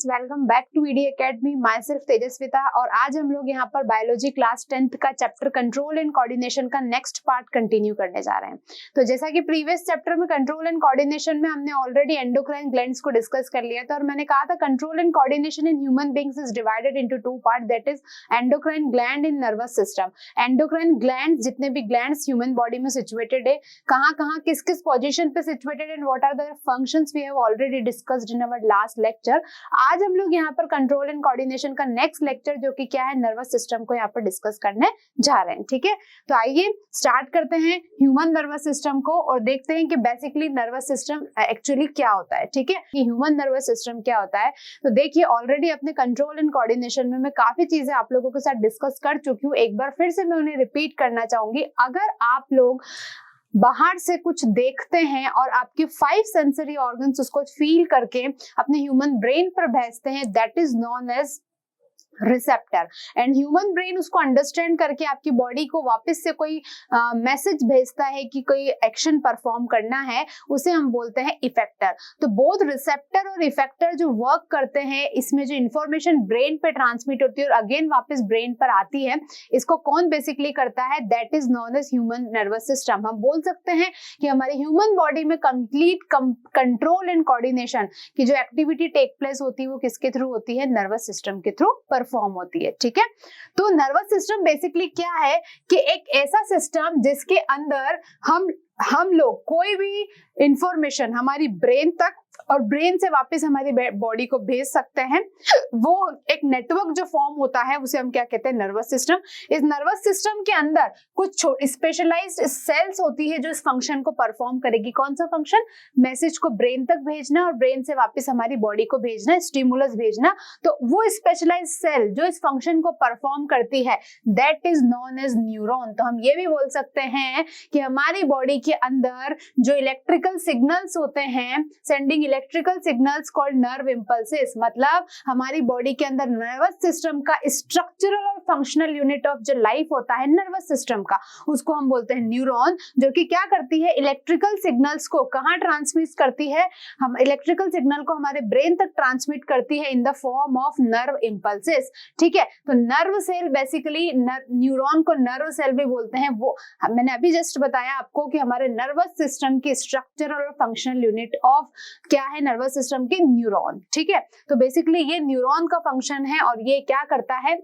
Welcome back to ED academy. My self Tejaswita और आज हम लोग यहाँ पर बायोलॉजी क्लास 10th का चैप्टर कंट्रोल एंड कोऑर्डिनेशन का नेक्स्ट पार्ट कंटिन्यू करने जा रहे हैं। तो जैसा कि प्रीवियस चैप्टर में कंट्रोल एंड कोऑर्डिनेशन में हमने ऑलरेडी एंडोक्राइन ग्लैंड्स को डिस्कस कर लिया था और मैंने कहा था control and coordination in human beings is divided into two part, that is endocrine gland in nervous system. Endocrine gland जितने भी ग्लैंड्स ह्यूमन बॉडी में सिचुएटेड है, कहाँ कहाँ किस किस पोजीशन पे situated and what are the functions we have already discussed in our last lecture. आज हम लोग यहाँ पर कंट्रोल एंड कोऑर्डिनेशन का नेक्स्ट लेक्चर जो कि क्या है, नर्वस सिस्टम को यहाँ पर डिस्कस करने जा रहे हैं। ठीक है, तो आइए स्टार्ट करते हैं ह्यूमन नर्वस सिस्टम को और देखते हैं कि बेसिकली नर्वस सिस्टम एक्चुअली क्या होता है। ठीक है, कि ह्यूमन नर्वस सिस्टम क्या होता है। तो देखिए ऑलरेडी अपने कंट्रोल एंड कोऑर्डिनेशन में मैं काफी चीजें आप लोगों के साथ डिस्कस कर चुकी हूँ, एक बार फिर से मैं उन्हें रिपीट करना चाहूंगी। अगर आप लोग बाहर से कुछ देखते हैं और आपके 5 सेंसरी ऑर्गन्स उसको फील करके अपने ह्यूमन ब्रेन पर भेजते हैं, that is known as receptor. And human brain उसको अंडरस्टैंड करके आपकी बॉडी को वापस से कोई मैसेज भेजता है कि कोई एक्शन परफॉर्म करना है, उसे हम बोलते हैं इफेक्टर। तो बोथ रिसेप्टर और इफेक्टर जो वर्क करते हैं, इसमें जो इंफॉर्मेशन ब्रेन पे ट्रांसमिट होती है और अगेन वापस ब्रेन पर आती है, इसको कौन बेसिकली करता है, that is known as human nervous system. हम बोल सकते हैं कि हमारे ह्यूमन बॉडी में कंप्लीट कंट्रोल एंड कोऑर्डिनेशन की जो एक्टिविटी टेक प्लेस होती है वो किसके थ्रू होती है, नर्वस सिस्टम के थ्रू फॉर्म होती है। ठीक है, तो नर्वस सिस्टम बेसिकली क्या है कि एक ऐसा सिस्टम जिसके अंदर हम लोग कोई भी इंफॉर्मेशन हमारी ब्रेन तक और ब्रेन से वापस हमारी बॉडी को भेज सकते हैं। वो एक नेटवर्क जो फॉर्म होता है उसे हम क्या कहते हैं, नर्वस सिस्टम। इस नर्वस सिस्टम के अंदर कुछ स्पेशलाइज्ड सेल्स होती है जो इस फंक्शन को परफॉर्म करेगी। कौन सा फंक्शन, मैसेज को ब्रेन तक भेजना और ब्रेन से वापस हमारी बॉडी को भेजना, स्टिमुलस भेजना। तो वो स्पेशलाइज्ड सेल जो इस फंक्शन को परफॉर्म करती है, that is known as neuron. तो हम ये भी बोल सकते हैं कि हमारी बॉडी के अंदर जो इलेक्ट्रिकल सिग्नल्स होते हैं, sending electrical signals called nerve impulses, मतलब हमारी बॉडी के अंदर नर्वस सिस्टम का स्ट्रक्चरल और फंक्शनल यूनिट ऑफ जो लाइफ होता है नर्वस सिस्टम का, उसको हम बोलते हैं न्यूरॉन। जो कि क्या करती है, इलेक्ट्रिकल सिग्नल्स को कहाँ ट्रांसमिट करती है, हम इलेक्ट्रिकल सिग्नल को हमारे ब्रेन तक ट्रांसमिट करती है in the form of nerve impulses. ठीक है, तो नर्व सेल बेसिकली न्यूरॉन को नर्व सेल भी बोलते हैं। वो मैंने अभी जस्ट बताया आपको कि हमारे नर्वस सिस्टम की स्ट्रक्चरल और फंक्शनल यूनिट ऑफ क्या है, नर्वस सिस्टम के न्यूरॉन। ठीक है, तो बेसिकली ये न्यूरॉन का फंक्शन है और ये क्या करता है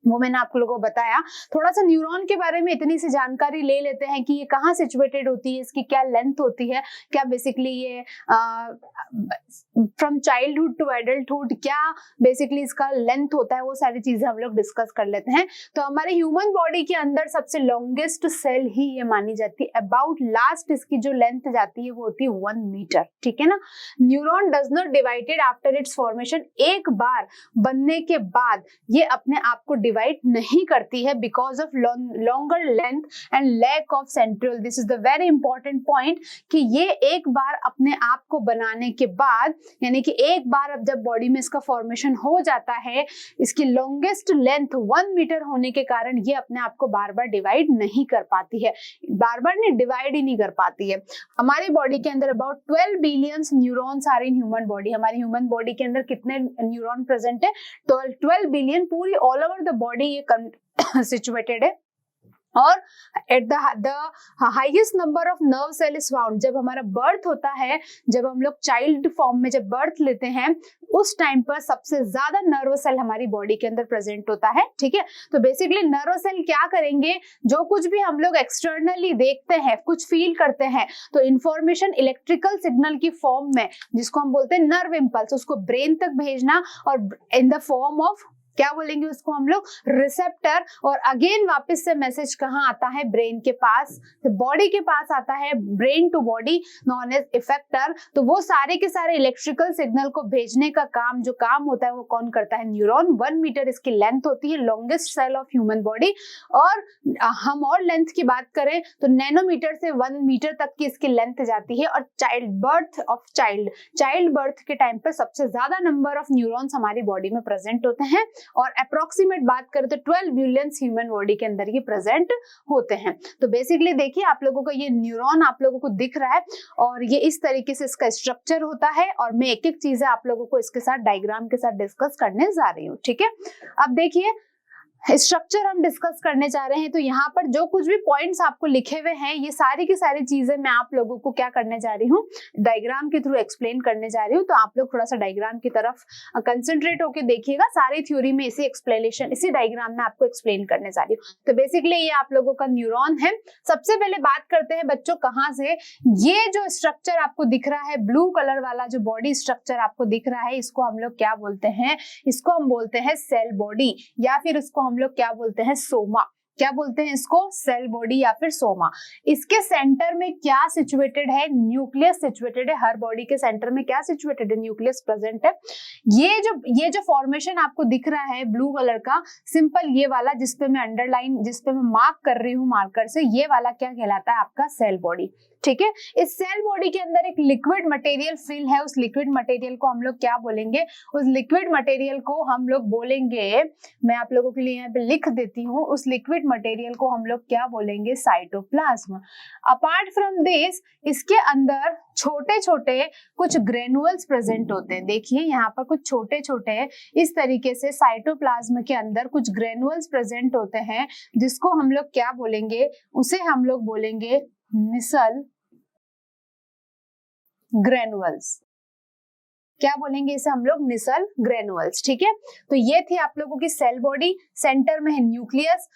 वो मैंने आप लोगों को बताया। थोड़ा सा न्यूरॉन के बारे में इतनी सी जानकारी ले लेते हैं कि ये कहाँ सिचुएटेड होती है, इसकी क्या लेंथ होती है, क्या बेसिकली ये फ्रॉम चाइल्डहुड टू एडल्टहुड क्या बेसिकली इसका लेंथ होता है, वो सारी चीजें हम लोग डिस्कस कर लेते हैं। तो हमारे ह्यूमन बॉडी के अंदर सबसे लॉन्गेस्ट सेल ही ये मानी जाती है। अबाउट लास्ट इसकी जो लेंथ जाती है वो होती है 1 मीटर। ठीक है ना, neuron does not divided after it's formation. एक बार बनने के बाद ये अपने आप को डिवाइड नहीं करती है because of longer length and lack of centriole. This is the very important point कि ये एक बार अपने आप को बनाने के बाद, यानी कि एक बार अब जब बॉडी में इसका फॉर्मेशन हो जाता है, इसकी लॉन्गेस्ट लेंथ 1 मीटर होने के कारण ये अपने आप को बार बार डिवाइड नहीं कर पाती है, बार बार नहीं डिवाइड ही नहीं कर पाती है। हमारी बॉडी के अंदर about 12 billion neurons are in human body. हमारी ह्यूमन बॉडी के अंदर कितने न्यूरॉन प्रेजेंट है, 12 बिलियन, पूरी ऑल ओवर द बॉडी ये सिचुएटेड है। और at the highest number of nerve cell is found जब हमारा बर्थ होता है, जब हम लोग चाइल्ड फॉर्म में जब बर्थ लेते हैं, उस टाइम पर सबसे ज्यादा नर्व सेल हमारी बॉडी के अंदर प्रेजेंट होता है। ठीक है, तो बेसिकली नर्व सेल क्या करेंगे, जो कुछ भी हम लोग एक्सटर्नली देखते हैं, कुछ फील करते हैं, तो इंफॉर्मेशन इलेक्ट्रिकल सिग्नल की फॉर्म में, जिसको हम बोलते हैं नर्व इंपल्स, उसको ब्रेन तक भेजना और इन द फॉर्म ऑफ क्या बोलेंगे उसको हम लोग, रिसेप्टर। और अगेन वापस से मैसेज कहाँ आता है, ब्रेन के पास, तो बॉडी के पास आता है, brain to body, known as effector. तो वो सारे के सारे इलेक्ट्रिकल सिग्नल को भेजने का काम जो काम होता है वो कौन करता है, न्यूरॉन। 1 मीटर इसकी लेंथ होती है, longest cell of human body. और हम और लेंथ की बात करें तो नैनोमीटर से 1 मीटर तक की इसकी लेंथ जाती है। और चाइल्ड बर्थ के टाइम पर सबसे ज्यादा नंबर ऑफ न्यूरॉन्स हमारी बॉडी में प्रेजेंट होते हैं और अप्रोक्सीमेट बात करें तो 12 बिलियन ह्यूमन बॉडी के अंदर ये प्रेजेंट होते हैं। तो बेसिकली देखिए आप लोगों का ये न्यूरॉन आप लोगों को दिख रहा है और ये इस तरीके से इसका स्ट्रक्चर होता है और मैं एक एक चीजें आप लोगों को इसके साथ डायग्राम के साथ डिस्कस करने जा रही हूँ। ठीक है, अब देखिए स्ट्रक्चर हम डिस्कस करने जा रहे हैं। तो यहाँ पर जो कुछ भी पॉइंट्स आपको लिखे हुए हैं ये सारी की सारी चीजें मैं आप लोगों को क्या करने जा रही हूँ, डायग्राम के थ्रू एक्सप्लेन करने जा रही हूँ। तो आप लोग थोड़ा सा डायग्राम की तरफ कंसंट्रेट होकर देखिएगा, सारी थ्योरी में इसी एक्सप्लेनेशन इसी डायग्राम में आपको एक्सप्लेन करने जा रही हूँ। तो बेसिकली ये आप लोगों का न्यूरॉन है। सबसे पहले बात करते हैं बच्चों कहाँ से, ये जो स्ट्रक्चर आपको दिख रहा है ब्लू कलर वाला जो बॉडी स्ट्रक्चर आपको दिख रहा है इसको हम लोग क्या बोलते हैं, इसको हम बोलते हैं सेल बॉडी या फिर इसको हम लोग क्या बोलते हैं, सोमा। क्या बोलते हैं इसको, सेल बॉडी या फिर सोमा। इसके सेंटर में क्या सिचुएटेड है, न्यूक्लियस सिचुएटेड है। हर बॉडी के सेंटर में क्या सिचुएटेड है, न्यूक्लियस प्रेजेंट है। ये जो फॉर्मेशन आपको दिख रहा है ब्लू कलर का सिंपल ये वाला जिसपे मैं अंडरलाइन जिसपे मैं मार्क कर रही हूँ मार्कर से, ये वाला क्या कहलाता है आपका सेल बॉडी। ठीक है, इस सेल बॉडी के अंदर एक लिक्विड मटेरियल फिल है, उस लिक्विड मटेरियल को हम लोग क्या बोलेंगे, उस लिक्विड मटेरियल को हम लोग बोलेंगे, मैं आप लोगों के लिए यहाँ पे लिख देती हूँ, उस लिक्विड मटेरियल को हम लोग क्या बोलेंगे, साइटोप्लाज्म। अपार्ट फ्रॉम दिस इसके अंदर छोटे छोटे कुछ ग्रेनुअल्स प्रेजेंट होते हैं। देखिए यहाँ पर कुछ छोटे छोटे इस तरीके से साइटोप्लाज्म के अंदर कुछ ग्रेनुअल्स प्रेजेंट होते हैं जिसको हम लोग क्या बोलेंगे, उसे हम लोग बोलेंगे निसल ग्रेनुअल्स। क्या बोलेंगे इसे हम लोग, निसल ग्रेनुअल्स। ठीक है, तो ये थी आप लोगों की सेल बॉडी। सेंटर में है न्यूक्लियस,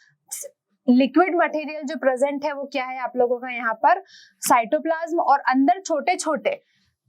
लिक्विड मटेरियल जो प्रेजेंट है वो क्या है आप लोगों का यहाँ पर साइटोप्लाज्म, और अंदर छोटे छोटे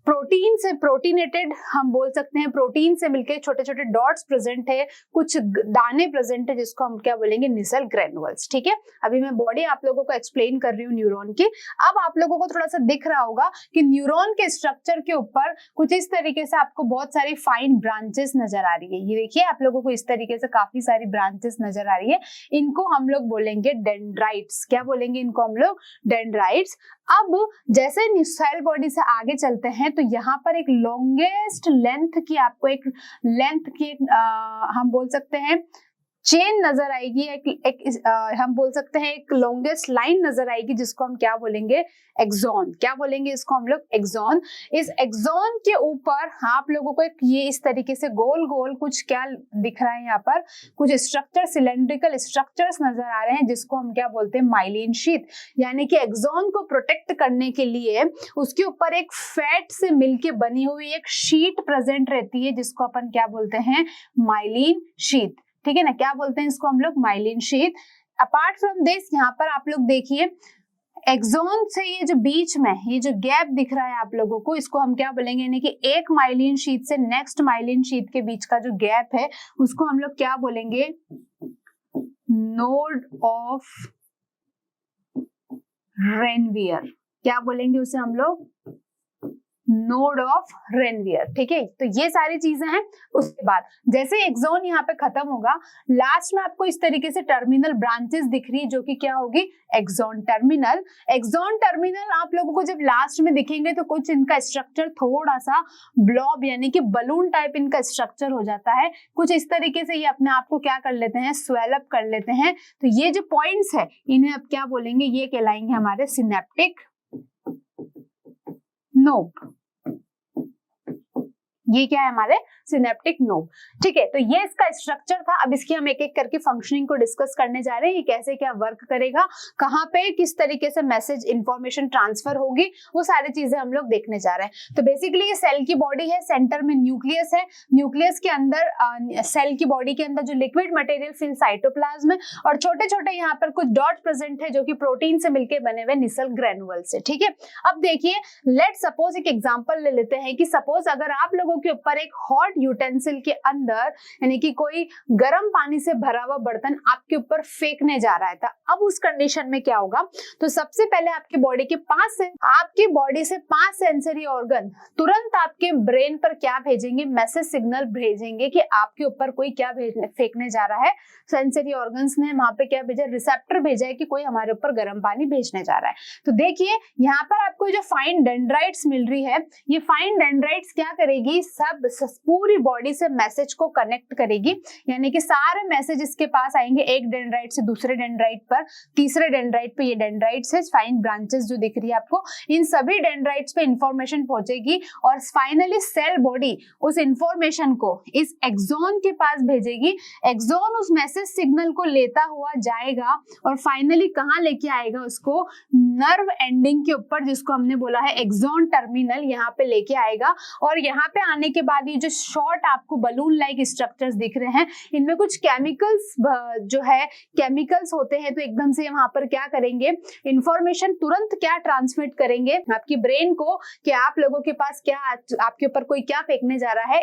प्रोटीन से प्रोटीनेटेड हम बोल सकते हैं, प्रोटीन से मिलके छोटे छोटे डॉट्स प्रेजेंट है, कुछ दाने प्रेजेंट है जिसको हम क्या बोलेंगे, निसल ग्रेनुअल्स। ठीक है, अभी मैं बॉडी आप लोगों को एक्सप्लेन कर रही हूँ न्यूरॉन की। अब आप लोगों को थोड़ा सा दिख रहा होगा कि न्यूरॉन के स्ट्रक्चर के ऊपर कुछ इस तरीके से आपको बहुत सारी फाइन ब्रांचेस नजर आ रही है। ये देखिए आप लोगों को इस तरीके से काफी सारी ब्रांचेस नजर आ रही है, इनको हम लोग बोलेंगे डेंड्राइट्स। क्या बोलेंगे इनको हम लोग, डेंड्राइट्स। अब जैसे सेल बॉडी से आगे चलते हैं तो यहाँ पर एक लॉन्गेस्ट लेंथ की आपको एक हम बोल सकते हैं चेन नजर आएगी, हम बोल सकते हैं एक लॉन्गेस्ट लाइन नजर आएगी जिसको हम क्या बोलेंगे, एक्सॉन। क्या बोलेंगे इसको हम लोग, एक्सॉन। इस एक्सॉन के ऊपर आप लोगों को एक ये इस तरीके से गोल गोल कुछ क्या दिख रहा है, यहाँ पर कुछ स्ट्रक्चर, सिलेंड्रिकल स्ट्रक्चर्स नजर आ रहे हैं जिसको हम क्या बोलते हैं, माइलिन शीथ। यानी कि एक्सॉन को प्रोटेक्ट करने के लिए उसके ऊपर एक फैट से मिलके बनी हुई एक शीट प्रेजेंट रहती है जिसको अपन क्या बोलते हैं, माइलिन शीथ। ठीक है ना, क्या बोलते हैं इसको हम लोग, myelin sheath. Apart from this यहाँ पर आप लोग देखिए एक्सॉन से ये जो बीच में ये जो गैप दिख रहा है आप लोगों को, इसको हम क्या बोलेंगे, यानी कि एक माइलिन शीथ से नेक्स्ट माइलिन शीथ के बीच का जो गैप है उसको हम लोग क्या बोलेंगे, नोड ऑफ रेनवियर। क्या बोलेंगे उसे हम लोग, नोड ऑफ रेनवियर। ठीक है, तो ये सारी चीजें हैं। उसके बाद जैसे एक्सॉन यहाँ पे खत्म होगा, लास्ट में आपको इस तरीके से टर्मिनल ब्रांचेस दिख रही है जो कि क्या होगी, एक्सॉन टर्मिनल। एक्सॉन टर्मिनल आप लोगों को जब लास्ट में दिखेंगे तो कुछ इनका स्ट्रक्चर थोड़ा सा ब्लॉब यानी कि बलून टाइप इनका स्ट्रक्चर हो जाता है। कुछ इस तरीके से ये अपने आप को क्या कर लेते हैं, स्वेल अप कर लेते हैं। तो ये जो पॉइंट्स है इन्हें अब क्या बोलेंगे, ये कहलाएंगे हमारे सिनेप्टिक नोड। ये क्या है हमारे सिनेप्टिक नोड। ठीक है, तो ये इसका स्ट्रक्चर था। अब इसकी हम एक एक करके फंक्शनिंग को डिस्कस करने जा रहे हैं, ये कैसे क्या वर्क करेगा, कहाँ पे किस तरीके से मैसेज इंफॉर्मेशन ट्रांसफर होगी, वो सारी चीजें हम लोग देखने जा रहे हैं। तो बेसिकली ये सेल की बॉडी है, सेंटर में न्यूक्लियस है, न्यूक्लियस के अंदर सेल की बॉडी के अंदर जो लिक्विड मटेरियल फिल साइटोप्लाज्म है, और छोटे छोटे यहाँ पर कुछ डॉट प्रेजेंट है जो कि प्रोटीन से मिलकर बने हुए निसल ग्रेनुअल से। ठीक है, अब देखिए लेट सपोज एक एग्जांपल ले लेते हैं कि सपोज अगर आप लोगों के ऊपर एक हॉट यूटेंसिल के अंदर यानी कि कोई गर्म पानी से भरा हुआ बर्तन आपके ऊपर फेंकने जा रहा है, था अब उस कंडीशन में क्या होगा, तो सबसे पहले आपकी बॉडी से 5 सेंसरी ऑर्गन तुरंत आपके ब्रेन पर क्या भेजेंगे, मैसेज सिग्नल भेजेंगे कि आपके ऊपर कोई क्या फेंकने जा रहा है। सेंसरी ऑर्गन्स ने वहां पे क्या भेजा, रिसेप्टर भेजा है कि कोई हमारे ऊपर गर्म पानी भेजने जा रहा है। तो देखिए यहाँ पर आपको जो फाइन डेंड्राइट्स मिल रही है, ये फाइन डेंड्राइट्स क्या करेगी, सब पूरी बॉडी से मैसेज को कनेक्ट करेगी, यानी कि सारे मैसेज इसके पास आएंगे एक डेंड्राइट से दूसरे डेंड्राइट पर, तीसरे डेंड्राइट पे, ये डेंड्राइट्स है, फाइन ब्रांचेस जो दिख रही है आपको, इन सभी डेंड्राइट्स पे इंफॉर्मेशन पहुंचेगी और फाइनली सेल बॉडी उस इंफॉर्मेशन को इस एक्सॉन के पास भेजेगी। एक्सॉन उस मैसेज सिग्नल को लेता हुआ जाएगा और फाइनली कहाँ लेके आएगा उसको, नर्व एंडिंग के ऊपर, जिसको हमने बोला है एक्सॉन टर्मिनल, यहाँ पे लेके आएगा। और यहाँ पे आने के बाद ये जो शॉर्ट आपको बलून लाइक स्ट्रक्चर्स दिख रहे हैं, इनमें कुछ केमिकल्स जो है केमिकल्स होते हैं, तो एकदम से वहां पर क्या करेंगे, इंफॉर्मेशन तुरंत क्या ट्रांसमिट करेंगे आपकी ब्रेन को कि आप लोगों के पास क्या, आपके ऊपर कोई क्या फेंकने जा रहा है,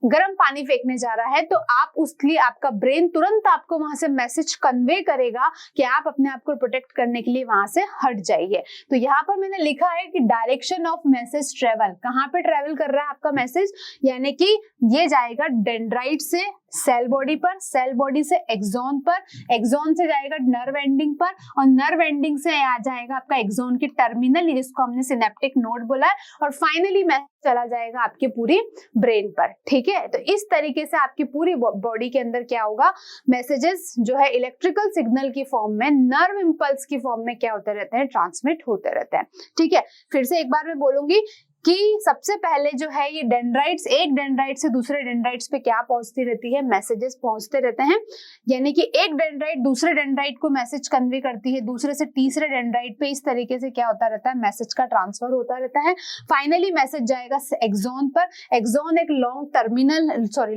गर्म पानी फेंकने जा रहा है, तो आप उसके लिए आपका ब्रेन तुरंत आपको वहां से मैसेज कन्वे करेगा कि आप अपने आप को प्रोटेक्ट करने के लिए वहां से हट जाइए। तो यहाँ पर मैंने लिखा है कि डायरेक्शन ऑफ मैसेज ट्रेवल, कहाँ पे ट्रेवल कर रहा है आपका मैसेज, यानी कि ये जाएगा डेंड्राइट से सेल बॉडी पर, सेल बॉडी से एक्सॉन पर, एक्सॉन से जाएगा नर्व एंडिंग पर, और नर्व एंडिंग से आ जाएगा आपका एक्सॉन की टर्मिनल, जिसको हमने सिनेप्टिक नोड बोला है, और फाइनली मैसेज चला जाएगा आपकी पूरी ब्रेन पर। ठीक है, तो इस तरीके से आपकी पूरी बॉडी के अंदर क्या होगा, मैसेजेस जो है इलेक्ट्रिकल सिग्नल की फॉर्म में, नर्व इंपल्स की फॉर्म में क्या होते रहते हैं, ट्रांसमिट होते रहते हैं। ठीक है, फिर से एक बार मैं बोलूंगी कि सबसे पहले जो है ये डेंड्राइट्स, एक डेंड्राइट से दूसरे डेंड्राइट्स पे क्या पहुंचती रहती है, मैसेजेस पहुंचते रहते हैं, यानी कि एक डेंड्राइट दूसरे डेंड्राइट को मैसेज कन्वे करती है, दूसरे से तीसरे डेंड्राइट पे, इस तरीके से क्या होता रहता है, मैसेज का ट्रांसफर होता रहता है। फाइनली मैसेज जाएगा एक्सॉन पर, एक्सॉन एक लॉन्ग टर्मिनल,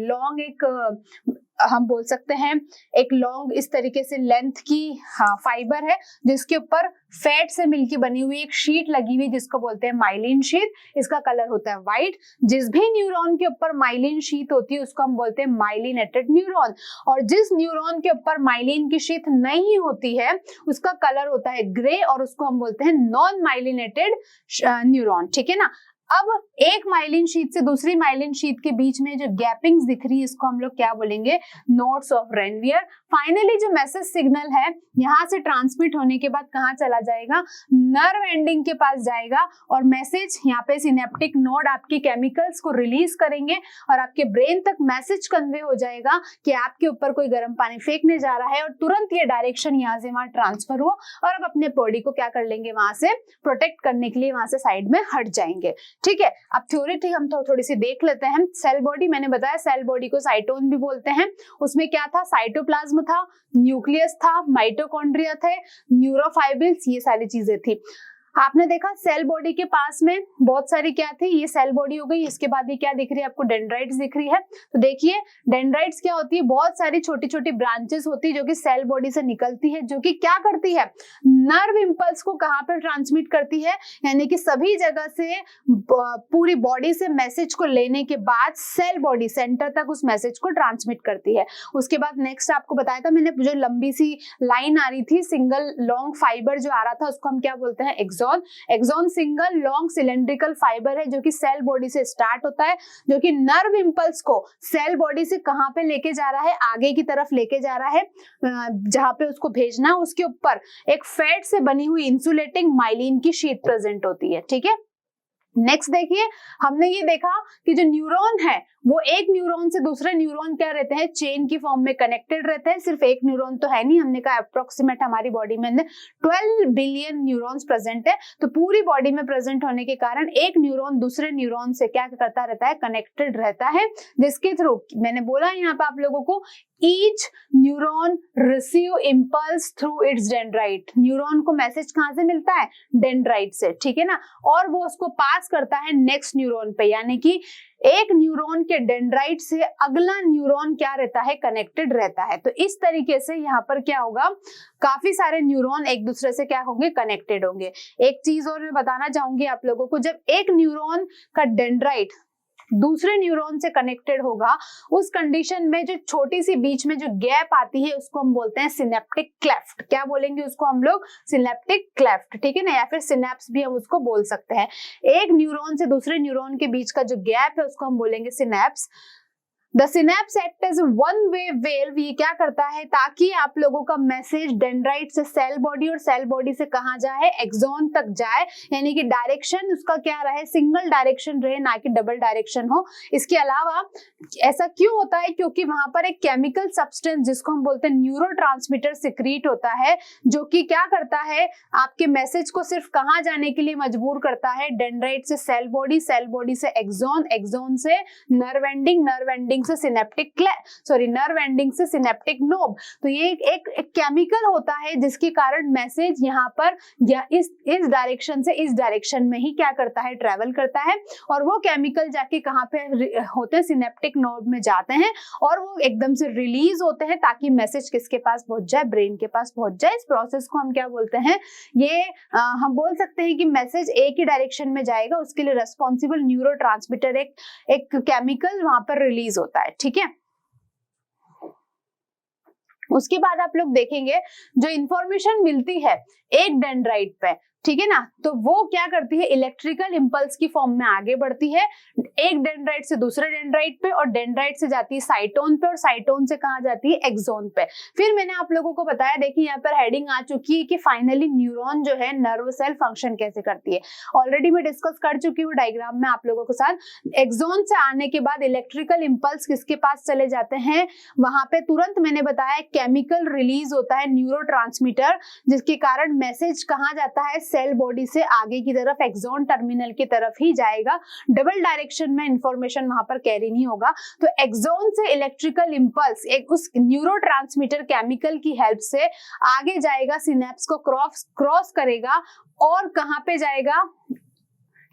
लॉन्ग एक हम बोल सकते हैं एक लॉन्ग इस तरीके से लेंथ की फाइबर है, जिसके ऊपर फैट से मिलकर बनी हुई एक शीट लगी हुई, जिसको बोलते हैं माइलिन शीट। इसका कलर होता है व्हाइट। जिस भी न्यूरॉन के ऊपर माइलिन शीट होती है उसको हम बोलते हैं माइलिनेटेड न्यूरॉन, और जिस न्यूरॉन के ऊपर माइलिन की शीट नहीं होती है उसका कलर होता है ग्रे, और उसको हम बोलते हैं नॉन माइलिनेटेड न्यूरॉन। ठीक है ना। अब एक माइलिन शीट से दूसरी माइलिन शीट के बीच में जो गैपिंग्स दिख रही है इसको हम लोग क्या बोलेंगे, नोड्स ऑफ रेनवियर। फाइनली जो मैसेज सिग्नल है यहाँ से ट्रांसमिट होने के बाद कहाँ चला जाएगा, नर्व एंडिंग के पास जाएगा, और मैसेज यहाँ पे सिनेप्टिक नोड आपके केमिकल्स को रिलीज करेंगे और आपके ब्रेन तक मैसेज कन्वे हो जाएगा कि आपके ऊपर कोई गर्म पानी फेंकने जा रहा है, और तुरंत ये डायरेक्शन यहाँ से वहां ट्रांसफर हुआ और अब अपने बॉडी को क्या कर लेंगे, वहां से प्रोटेक्ट करने के लिए वहां से साइड में हट जाएंगे। ठीक है, अब थ्योरी थी हम थोड़ी सी देख लेते हैं। सेल बॉडी, मैंने बताया सेल बॉडी को साइटोन भी बोलते हैं। उसमें क्या था, साइटोप्लाज्म था, न्यूक्लियस था, माइटोकॉन्ड्रिया थे, न्यूरोफाइब्रिल्स, ये सारी चीजें थी। आपने देखा सेल बॉडी के पास में बहुत सारी क्या थी, ये सेल बॉडी हो गई। इसके बाद ये क्या दिख रही है आपको, डेंड्राइट्स दिख रही है। तो देखिए डेंड्राइट्स क्या होती है, बहुत सारी छोटी छोटी ब्रांचेस होती है जो कि सेल बॉडी से निकलती है, जो कि क्या करती है, नर्व इंपल्स को कहाँ पर ट्रांसमिट करती है, यानी कि सभी जगह से पूरी बॉडी से मैसेज को लेने के बाद सेल बॉडी सेंटर तक उस मैसेज को ट्रांसमिट करती है। उसके बाद नेक्स्ट आपको बताया था मैंने, जो लंबी सी लाइन आ रही थी, सिंगल लॉन्ग फाइबर जो आ रहा था, उसको हम क्या बोलते हैं, axon. Axon single long cylindrical fibre है जो कि सेल बॉडी से स्टार्ट होता है, जो कि नर्व इंपल्स को सेल बॉडी से कहां पे लेके जा रहा है, आगे की तरफ लेके जा रहा है, जहां पे उसको भेजना, उसके ऊपर एक फैट से बनी हुई इंसुलेटिंग माइलिन की शीट प्रेजेंट होती है। ठीक है, नेक्स्ट देखिए, हमने ये देखा कि जो न्यूरॉन है वो एक न्यूरॉन से दूसरे न्यूरॉन क्या रहते हैं, चेन की फॉर्म में कनेक्टेड रहते हैं। सिर्फ एक न्यूरॉन तो है नहीं, हमने कहा अप्रोक्सीमेट हमारी बॉडी में 12 बिलियन न्यूरॉन्स प्रेजेंट है। तो पूरी बॉडी में प्रेजेंट होने के कारण एक न्यूरॉन दूसरे न्यूरॉन से क्या करता रहता है, कनेक्टेड रहता है, जिसके थ्रू मैंने बोला यहाँ पे आप लोगों को, each neuron receive impulse through its dendrite। Neuron को मैसेज कहां से मिलता है, डेंड्राइट से। ठीक है ना, और वो उसको पास करता है नेक्स्ट न्यूरॉन पे, यानी कि एक न्यूरॉन के डेंड्राइट से अगला न्यूरॉन क्या रहता है, कनेक्टेड रहता है। तो इस तरीके से यहाँ पर क्या होगा, काफी सारे न्यूरॉन एक दूसरे से क्या होंगे, कनेक्टेड होंगे। एक चीज और मैं बताना चाहूंगी आप लोगों को, जब एक न्यूरॉन का डेंड्राइट दूसरे न्यूरॉन से कनेक्टेड होगा, उस कंडीशन में जो छोटी सी बीच में जो गैप आती है उसको हम बोलते हैं सिनेप्टिक क्लेफ्ट। क्या बोलेंगे उसको हम लोग, सिनेप्टिक क्लेफ्ट। ठीक है ना, या फिर सिनेप्स भी हम उसको बोल सकते हैं। एक न्यूरॉन से दूसरे न्यूरॉन के बीच का जो गैप है उसको हम बोलेंगे synapse. The synapse act as one way valve, ये क्या करता है ताकि आप लोगों का मैसेज डेंड्राइट से सेल बॉडी और सेल बॉडी से कहाँ जाए, एक्सॉन तक जाए, यानी कि डायरेक्शन उसका क्या रहे, सिंगल डायरेक्शन रहे, ना कि डबल डायरेक्शन हो। इसके अलावा ऐसा क्यों होता है, क्योंकि वहां पर एक केमिकल सब्सटेंस जिसको हम बोलते हैं न्यूरोट्रांसमीटर सिक्रीट होता है, जो कि क्या करता है आपके मैसेज को सिर्फ कहाँ जाने के लिए मजबूर करता है, डेंड्राइट से सेल बॉडी, सेल बॉडी से एक्सॉन, एक्सॉन से नर्व एंडिंग, नर्व एंडिंग से सिनेप्टिक नर्व एंडिंग से सिनेप्टिक नोब। तो ये एक केमिकल होता है जिसके कारण मैसेज यहाँ पर या इस डायरेक्शन से इस डायरेक्शन में ही क्या करता है, ट्रेवल करता है, और वो केमिकल जाके कहाँ पे होते हैं, सिनेप्टिक नोब में जाते हैं और वो एकदम से रिलीज होते हैं ताकि मैसेज किसके पास पहुंच जाए, ब्रेन के पास पहुंच जाए। इस प्रोसेस को हम क्या बोलते हैं, ये हम बोल सकते हैं कि मैसेज एक ही डायरेक्शन में जाएगा, उसके लिए रेस्पॉन्सिबल न्यूरोट्रांसमीटर एक केमिकल वहां पर रिलीज होता है। ठीक है, उसके बाद आप लोग देखेंगे जो इंफॉर्मेशन मिलती है एक डेंड्राइट पे, ठीक है ना, तो वो क्या करती है, इलेक्ट्रिकल इंपल्स की फॉर्म में आगे बढ़ती है एक डेंड्राइट से दूसरे डेंड्राइट पे, और डेंड्राइट से जाती है साइटोन पे, और साइटोन से कहाँ जाती है, एक्सोन पे। फिर मैंने आप लोगों को बताया, देखिए यहाँ पर हेडिंग आ चुकी है कि फाइनली न्यूरॉन जो है नर्व सेल फंक्शन कैसे करती है। ऑलरेडी मैं डिस्कस कर चुकी हूँ डायग्राम में आप लोगों के साथ। एक्सोन से आने के बाद इलेक्ट्रिकल इंपल्स किसके पास चले जाते हैं, वहां पे तुरंत मैंने बताया केमिकल रिलीज होता है, न्यूरोट्रांसमीटर, जिसके कारण मैसेज कहाँ जाता है, सेल बॉडी से आगे की तरफ एक्सॉन टर्मिनल की तरफ ही जाएगा, डबल डायरेक्शन में इंफॉर्मेशन वहां पर कैरी नहीं होगा। तो एक्सॉन से इलेक्ट्रिकल इंपल्स एक उस न्यूरोट्रांसमीटर केमिकल की हेल्प से आगे जाएगा, सिनेप्स को क्रॉस करेगा और कहां पे जाएगा,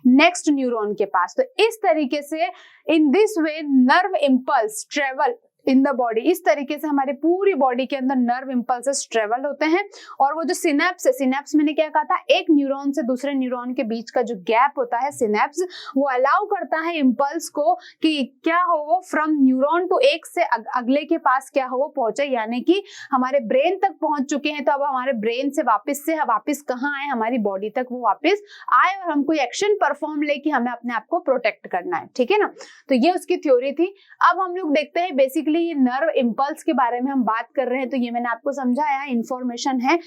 नेक्स्ट न्यूरॉन के पास। तो इस तरीके से in this way nerve impulse travel in the body, इस तरीके से हमारे पूरी बॉडी के अंदर नर्व इंपल्सेस ट्रेवल होते हैं। और वो जो सिनेप्स है, सिनेप्स मैंने क्या कहा था, एक न्यूरॉन से दूसरे न्यूरॉन के बीच का जो गैप होता है सिनेप्स, वो अलाउ करता है इंपल्स को कि क्या हो, वो फ्रॉम न्यूरॉन टू एक से अगले के पास क्या हो, वो पहुंचे, यानी कि हमारे ब्रेन तक पहुंच चुके हैं। तो अब हमारे ब्रेन से वापस कहाँ आए, हमारी बॉडी तक वो वापस आए और हम कोई एक्शन परफॉर्म ले कि हमें अपने आप को प्रोटेक्ट करना है। ठीक है ना, तो ये उसकी थ्योरी थी। अब हम लोग देखते हैं बेसिकली ये नर्व इंपल्स के बारे में हम बात कर रहे हैं, तो ये मैंने आपको समझाया, इंफॉर्मेशन है,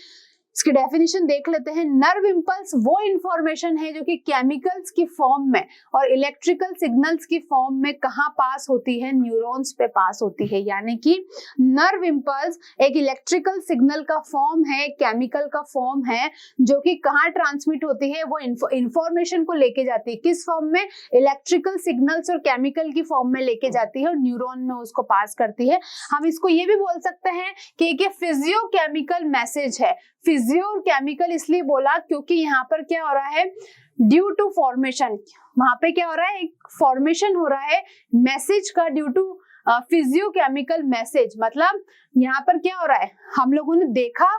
इसकी डेफिनेशन देख लेते हैं। नर्व इंपल्स वो इंफॉर्मेशन है जो कि केमिकल्स की फॉर्म में और इलेक्ट्रिकल सिग्नल्स की फॉर्म में कहां पास होती है, न्यूरॉन्स पे पास होती है। यानी कि नर्व इंपल्स एक इलेक्ट्रिकल सिग्नल का फॉर्म है, केमिकल का फॉर्म है, जो कि कहां ट्रांसमिट होती है, वो इंफॉर्मेशन को लेके जाती है, किस फॉर्म में, इलेक्ट्रिकल सिग्नल्स और केमिकल की फॉर्म में लेके जाती है और न्यूरॉन में उसको पास करती है। हम इसको ये भी बोल सकते हैं कि एक फिजियोकेमिकल मैसेज है। फिजियो और केमिकल इसलिए बोला क्योंकि यहाँ पर क्या हो रहा है, ड्यू टू फॉर्मेशन, वहां पे क्या हो रहा है, एक फॉर्मेशन हो रहा है मैसेज का ड्यू टू फिजियोकेमिकल मैसेज। मतलब यहाँ पर क्या हो रहा है, हम लोगों ने देखा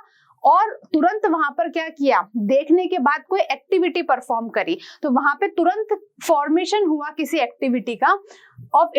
और तुरंत वहां पर क्या किया, देखने के बाद कोई एक्टिविटी परफॉर्म करी, तो वहां पे तुरंत फॉर्मेशन हुआ किसी एक्टिविटी का of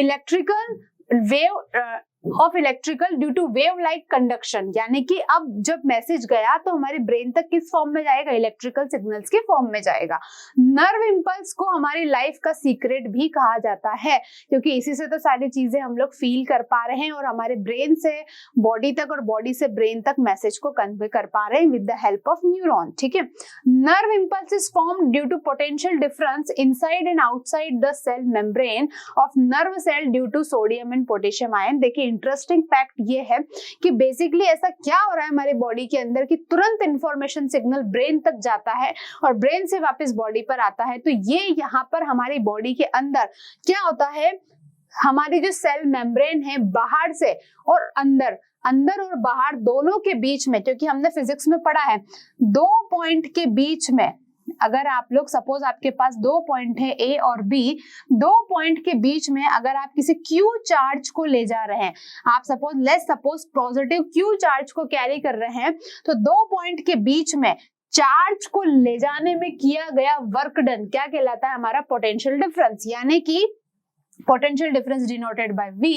electrical due to wave like conduction. यानी कि अब जब मैसेज गया तो हमारे ब्रेन तक किस फॉर्म में जाएगा, इलेक्ट्रिकल सिग्नल्स के फॉर्म में जाएगा। नर्व इंपल्स को हमारी लाइफ का सीक्रेट भी कहा जाता है, क्योंकि इसी से तो सारी चीजें हम लोग फील कर पा रहे हैं और हमारे ब्रेन से बॉडी तक और बॉडी से ब्रेन तक मैसेज को कन्वे कर पा रहे हैं with the help of neuron. ठीक है, nerve impulse is form due to potential difference inside and outside the cell membrane of nerve cell due to sodium and potassium ion. देखिए interesting fact ये है कि बेसिकली ऐसा क्या हो रहा है हमारे बॉडी के अंदर कि तुरंत इंफॉर्मेशन सिग्नल ब्रेन तक जाता है और ब्रेन से वापस बॉडी पर आता है। तो ये यहाँ पर हमारी बॉडी के अंदर क्या होता है, हमारी जो सेल मेम्ब्रेन है बाहर से और अंदर और बाहर दोनों के बीच में, क्योंकि हमने फिजिक्स में पढ़ा है 2 पॉइंट के बीच में, अगर आप लोग सपोज आपके पास 2 पॉइंट है A और B, 2 पॉइंट के बीच में अगर आप किसी Q चार्ज को ले जा रहे हैं, आप सपोज पॉजिटिव Q चार्ज को कैरी कर रहे हैं, तो 2 पॉइंट के बीच में चार्ज को ले जाने में किया गया वर्क डन क्या कहलाता है, हमारा पोटेंशियल डिफरेंस। यानी कि potential difference denoted by V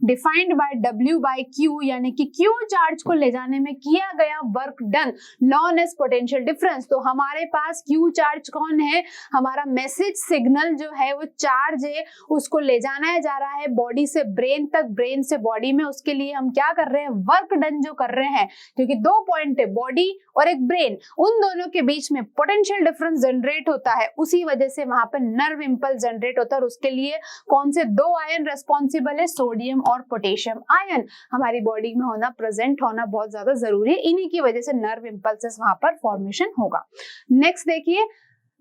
defined by W by Q, यानी कि Q चार्ज को ले जाने में किया गया work done known as potential difference. तो हमारे पास Q चार्ज कौन है, हमारा मैसेज सिग्नल जो है वो चार्ज है, उसको ले जाना जा रहा है बॉडी से ब्रेन तक, ब्रेन से बॉडी में। उसके लिए हम क्या कर रहे हैं, वर्क डन जो कर रहे हैं, क्योंकि दो पॉइंट है बॉडी और एक ब्रेन, उन दोनों के बीच में पोटेंशियल डिफरेंस जनरेट होता है, उसी वजह से वहां पर नर्व इंपल्स जनरेट होता है। और उसके लिए कौन से दो आयन रेस्पॉन्सिबल है, सोडियम और पोटेशियम आयन हमारी बॉडी में होना, प्रेजेंट होना बहुत ज्यादा जरूरी है। इन्हीं की वजह से नर्व इंपल्सेस वहां पर फॉर्मेशन होगा। नेक्स्ट देखिए,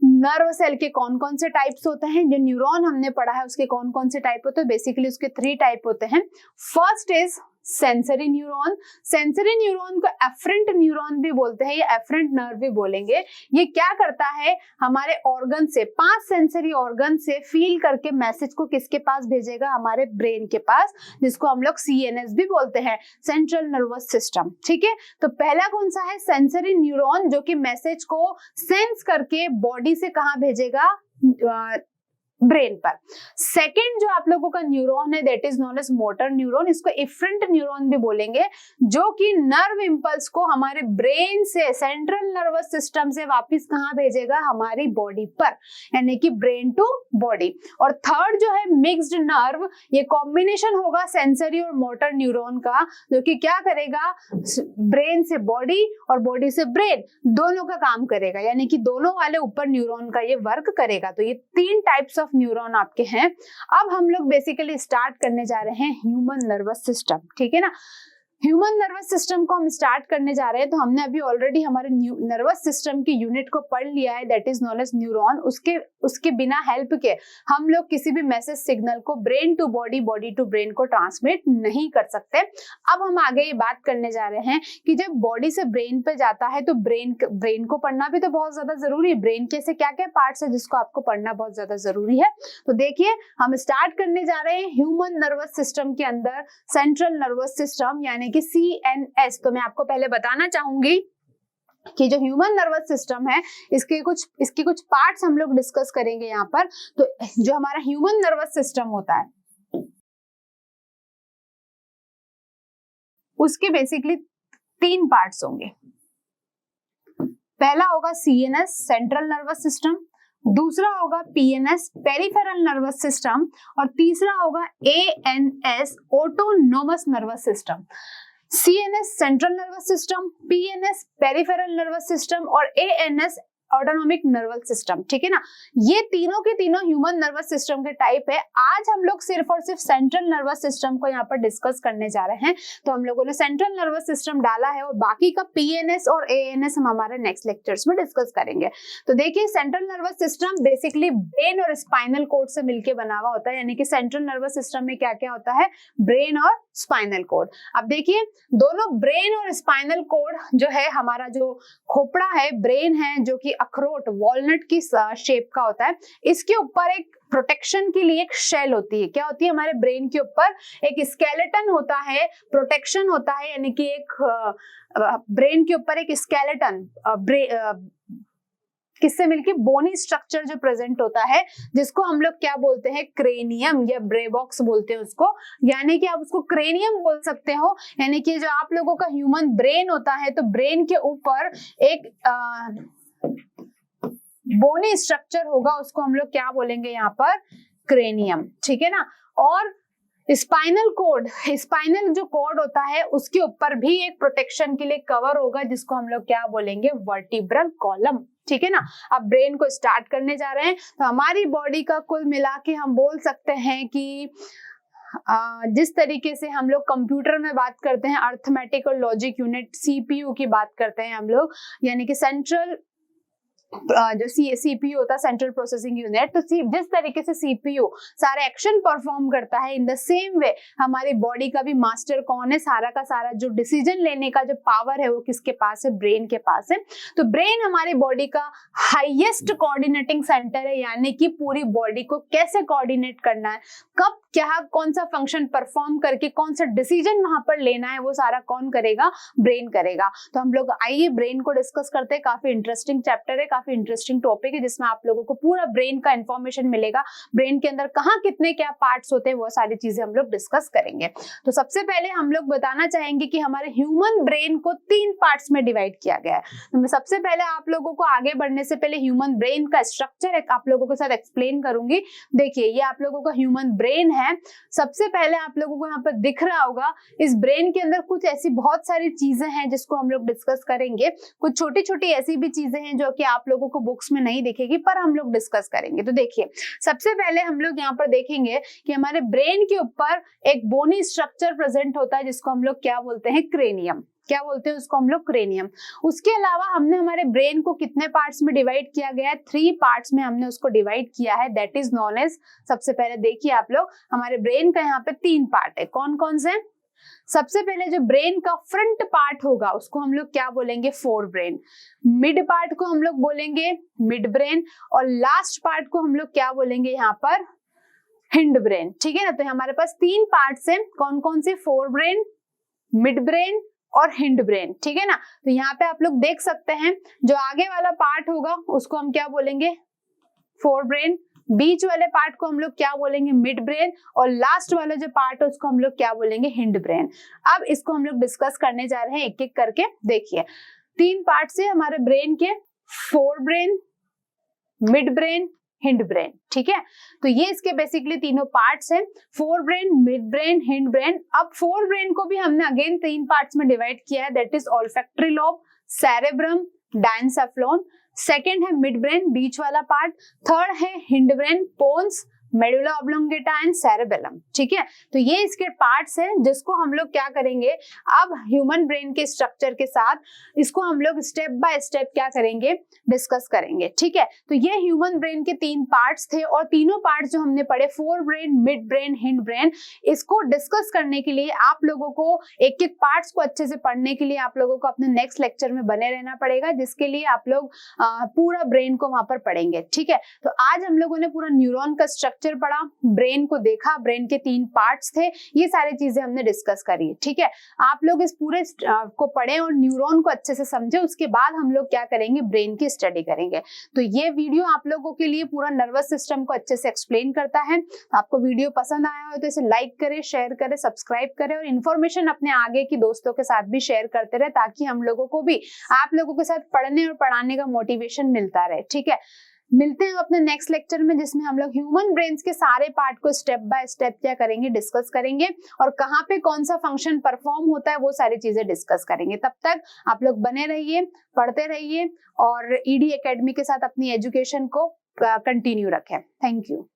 नर्व सेल के कौन कौन से टाइप्स होते हैं, जो न्यूरॉन हमने पढ़ा है उसके कौन कौन से टाइप होते हैं, बेसिकली उसके 3 टाइप होते हैं। First is sensory neuron. Sensory neuron को एफरेंट न्यूरॉन भी बोलते हैं, या एफरेंट नर्व भी बोलेंगे। ये क्या करता है, हमारे ऑर्गन से, 5 सेंसरी ऑर्गन से फील करके मैसेज को किसके पास भेजेगा, हमारे ब्रेन के पास, जिसको हम लोग CNS भी बोलते हैं, सेंट्रल नर्वस सिस्टम। ठीक है, तो पहला कौन सा है, सेंसरी न्यूरॉन, जो कि मैसेज को सेंस करके बॉडी से कहां भेजेगा, ब्रेन पर। सेकंड जो आप लोगों का न्यूरॉन है that is known as motor neuron, इसको इफरेंट न्यूरॉन भी बोलेंगे, जो कि नर्व इंपल्स को हमारे ब्रेन से, सेंट्रल नर्वस सिस्टम से वापस कहां भेजेगा, हमारी बॉडी पर, यानी कि ब्रेन टू बॉडी। और थर्ड जो है मिक्स्ड नर्व, ये कॉम्बिनेशन होगा सेंसरी और मोटर न्यूरॉन का, जो कि क्या करेगा, ब्रेन से बॉडी और बॉडी से ब्रेन दोनों का काम करेगा, यानी कि दोनों वाले ऊपर न्यूरॉन का ये वर्क करेगा। तो ये 3 टाइप्स ऑफ न्यूरॉन आपके हैं। अब हम लोग बेसिकली स्टार्ट करने जा रहे हैं ह्यूमन नर्वस सिस्टम। ठीक है ना, ह्यूमन नर्वस सिस्टम को हम स्टार्ट करने जा रहे हैं। तो हमने अभी ऑलरेडी हमारे नर्वस सिस्टम की यूनिट को पढ़ लिया है, that is known as neuron. उसके बिना हेल्प के हम लोग किसी भी मैसेज सिग्नल को brain to body, body to brain को ट्रांसमिट नहीं कर सकते। अब हम आगे ये बात करने जा रहे हैं कि जब बॉडी से ब्रेन पे जाता है तो ब्रेन को पढ़ना भी तो बहुत ज्यादा जरूरी है। ब्रेन के से क्या क्या पार्ट्स है जिसको आपको पढ़ना बहुत ज्यादा जरूरी है। तो देखिए, हम स्टार्ट करने जा रहे हैं ह्यूमन नर्वस सिस्टम के अंदर सेंट्रल नर्वस सिस्टम, यानी कि CNS। तो मैं आपको पहले बताना चाहूंगी कि जो ह्यूमन नर्वस सिस्टम है, इसके कुछ पार्ट्स हम लोग डिस्कस करेंगे यहाँ पर। तो जो हमारा ह्यूमन नर्वस सिस्टम होता है, उसके बेसिकली 3 पार्ट्स होंगे। पहला होगा CNS, सेंट्रल नर्वस सिस्टम, दूसरा होगा PNS, पेरिफेरल नर्वस सिस्टम, और तीसरा होगा ANS, autonomous nervous system. CNS central nervous system, PNS peripheral nervous system और ANS ऑटोनोमिक नर्वस सिस्टम। ठीक है ना, ये तीनों के तीनों ह्यूमन नर्वस सिस्टम के टाइप है। आज हम लोग सिर्फ और सिर्फ सेंट्रल नर्वस सिस्टम को यहाँ पर डिस्कस करने जा रहे हैं। तो हम लोगों ने सेंट्रल नर्वस सिस्टम डाला है और बाकी का PNS और ANS हम हमारे नेक्स्ट लेक्चर्स में डिस्कस करेंगे। तो देखिए, central nervous system basically brain और स्पाइनल कोड से मिलकर बना हुआ होता है, यानी कि सेंट्रल नर्वस सिस्टम में क्या क्या होता है, ब्रेन और स्पाइनल कोड। अब देखिए, दोनों ब्रेन और स्पाइनल कोड जो है, हमारा जो खोपड़ा है, ब्रेन है, जो कि अखरोट, वॉलनट की शेप का होता है, इसके ऊपर एक प्रोटेक्शन के लिए एक शेल होती है। क्या होती है, हमारे ब्रेन के ऊपर एक स्केलेटन होता है, प्रोटेक्शन होता है, यानी कि एक ब्रेन के ऊपर एक स्केलेटन, किससे मिलके, बोनी स्ट्रक्चर जो प्रेजेंट होता है, जिसको हम लोग क्या बोलते हैं, क्रेनियम या ब्रेबॉक्स बोलते हैं उसको, यानी कि आप उसको क्रेनियम बोल सकते हो। यानी कि जो आप लोगों का ह्यूमन ब्रेन होता है, तो ब्रेन के ऊपर एक बोनी स्ट्रक्चर होगा, उसको हम लोग क्या बोलेंगे यहाँ पर, क्रेनियम। ठीक है ना, और स्पाइनल कोड, स्पाइनल जो कोड होता है, उसके ऊपर भी एक प्रोटेक्शन के लिए कवर होगा, जिसको हम लोग क्या बोलेंगे, वर्टिब्रल कॉलम। ठीक है ना, अब ब्रेन को स्टार्ट करने जा रहे हैं। तो हमारी बॉडी का कुल मिला के हम बोल सकते हैं कि जिस तरीके से हम लोग कंप्यूटर में बात करते हैं, अर्थमेटिक और लॉजिक यूनिट, CPU की बात करते हैं हम लोग, यानी कि सेंट्रल जो CPU होता है, सेंट्रल प्रोसेसिंग यूनिट। तो जिस तरीके से CPU सारे एक्शन परफॉर्म करता है, इन द सेम वे हमारी बॉडी का भी मास्टर कौन है, सारा का सारा जो डिसीजन लेने का जो पावर है वो किसके पास है, ब्रेन के पास है। तो ब्रेन हमारी बॉडी का हाईएस्ट कोऑर्डिनेटिंग सेंटर है, यानी कि पूरी बॉडी को कैसे कोऑर्डिनेट करना है, कब क्या कौन सा फंक्शन परफॉर्म करके कौन सा डिसीजन वहां पर लेना है, वो सारा कौन करेगा, ब्रेन करेगा। तो हम लोग आइए ब्रेन को डिस्कस करते हैं। काफी इंटरेस्टिंग चैप्टर है, काफी इंटरेस्टिंग टॉपिक है जिसमें आप लोगों को पूरा ब्रेन का इंफॉर्मेशन मिलेगा, ब्रेन के अंदर कहाँ कितने क्या पार्ट्स होते हैं वो सारी चीजें हम लोग डिस्कस करेंगे। तो सबसे पहले हम लोग बताना चाहेंगे कि हमारे ह्यूमन ब्रेन को 3 पार्ट्स में डिवाइड किया गया है। तो मैं सबसे पहले आप लोगों को आगे बढ़ने से पहले ह्यूमन ब्रेन का स्ट्रक्चर आप लोगों के साथ एक्सप्लेन करूंगी। देखिए ये आप लोगों का ह्यूमन ब्रेन है। सबसे पहले आप लोगों को यहाँ पर दिख रहा होगा, इस ब्रेन के अंदर कुछ ऐसी बहुत सारी चीजें हैं जिसको हम लोग डिस्कस करेंगे। कुछ छोटी छोटी ऐसी भी चीजें हैं जो कि आप लोगों को बुक्स में नहीं दिखेगी पर हम लोग डिस्कस करेंगे। तो देखिए सबसे पहले हम लोग यहाँ पर देखेंगे कि हमारे ब्रेन के ऊपर एक बोनी स्ट्रक्चर प्रेजेंट होता है जिसको हम लोग क्या बोलते हैं, क्रेनियम। क्या बोलते हैं उसको हम लोग, क्रेनियम। उसके अलावा हमने हमारे ब्रेन को कितने पार्ट्स में डिवाइड किया गया है, 3 पार्ट्स में हमने उसको डिवाइड किया है, दैट इज नोन एज। सबसे पहले देखिए आप लोग, हमारे ब्रेन का यहाँ पे 3 पार्ट है। कौन कौन से? सबसे पहले जो ब्रेन का फ्रंट पार्ट होगा उसको हम लोग क्या बोलेंगे, फोर ब्रेन। मिड पार्ट को हम लोग बोलेंगे मिड ब्रेन, और लास्ट पार्ट को हम लोग क्या बोलेंगे यहाँ पर, हिंड ब्रेन। ठीक है ना। तो हमारे पास 3 पार्ट्स हैं, कौन कौन से, फोर ब्रेन, मिड ब्रेन और हिंड ब्रेन। ठीक है ना। तो यहाँ पे आप लोग देख सकते हैं जो आगे वाला पार्ट होगा उसको हम क्या बोलेंगे, फोर ब्रेन, बीच वाले पार्ट को हम लोग क्या बोलेंगे, मिड ब्रेन, और लास्ट वाला जो पार्ट है उसको हम लोग क्या बोलेंगे, हिंड ब्रेन। अब इसको हम लोग डिस्कस करने जा रहे हैं एक एक करके। देखिए 3 पार्ट से हमारे ब्रेन के, fore brain, mid brain, hind brain. ठीक है। तो ये इसके बेसिकली तीनों पार्ट्स हैं, fore brain, mid brain, hind brain. अब फोर ब्रेन को भी हमने अगेन 3 पार्ट्स में डिवाइड किया है, that is olfactory lobe, cerebrum, diencephalon. Second है मिड ब्रेन, बीच वाला पार्ट। थर्ड है hind brain, pons, medulla oblongata and cerebellum. ठीक है। तो ये इसके पार्ट्स हैं जिसको हम लोग क्या करेंगे, अब ह्यूमन ब्रेन के स्ट्रक्चर के साथ इसको हम लोग स्टेप बाय स्टेप क्या करेंगे, डिस्कस करेंगे। ठीक है। तो ये ह्यूमन ब्रेन के 3 पार्ट्स थे, और तीनों पार्ट्स जो हमने पढ़े, fore brain, mid brain, hind brain, इसको डिस्कस करने के लिए आप लोगों को एक एक पार्ट्स को अच्छे से पढ़ने के लिए आप लोगों को अपने नेक्स्ट लेक्चर में बने रहना पड़ेगा, जिसके लिए आप लोग पूरा ब्रेन को वहां पर पढ़ेंगे। ठीक है। तो आज हम लोगों ने पूरा न्यूरॉन का स्ट्रक्चर पढ़ा, ब्रेन को देखा, ब्रेन के 3 पार्ट्स थे, ये सारी चीजें हमने डिस्कस करी। ठीक है। आप लोग इस पूरे को पढ़ें और न्यूरॉन को अच्छे से समझे, उसके बाद हम लोग क्या करेंगे, ब्रेन की स्टडी करेंगे। तो ये वीडियो आप लोगों के लिए पूरा नर्वस सिस्टम को अच्छे से एक्सप्लेन करता है। आपको वीडियो पसंद आया हो तो इसे लाइक करें, शेयर करें, सब्सक्राइब करें, और इन्फॉर्मेशन अपने आगे की दोस्तों के साथ भी शेयर करते रहे, ताकि हम लोगों को भी आप लोगों के साथ पढ़ने और पढ़ाने का मोटिवेशन मिलता रहे। ठीक है। मिलते हैं अपने नेक्स्ट लेक्चर में, जिसमें हम लोग ह्यूमन ब्रेन्स के सारे पार्ट को स्टेप बाय स्टेप क्या करेंगे, डिस्कस करेंगे, और कहाँ पे कौन सा फंक्शन परफॉर्म होता है वो सारी चीजें डिस्कस करेंगे। तब तक आप लोग बने रहिए, पढ़ते रहिए, और ईडी एकेडमी के साथ अपनी एजुकेशन को कंटिन्यू रखें। Thank you.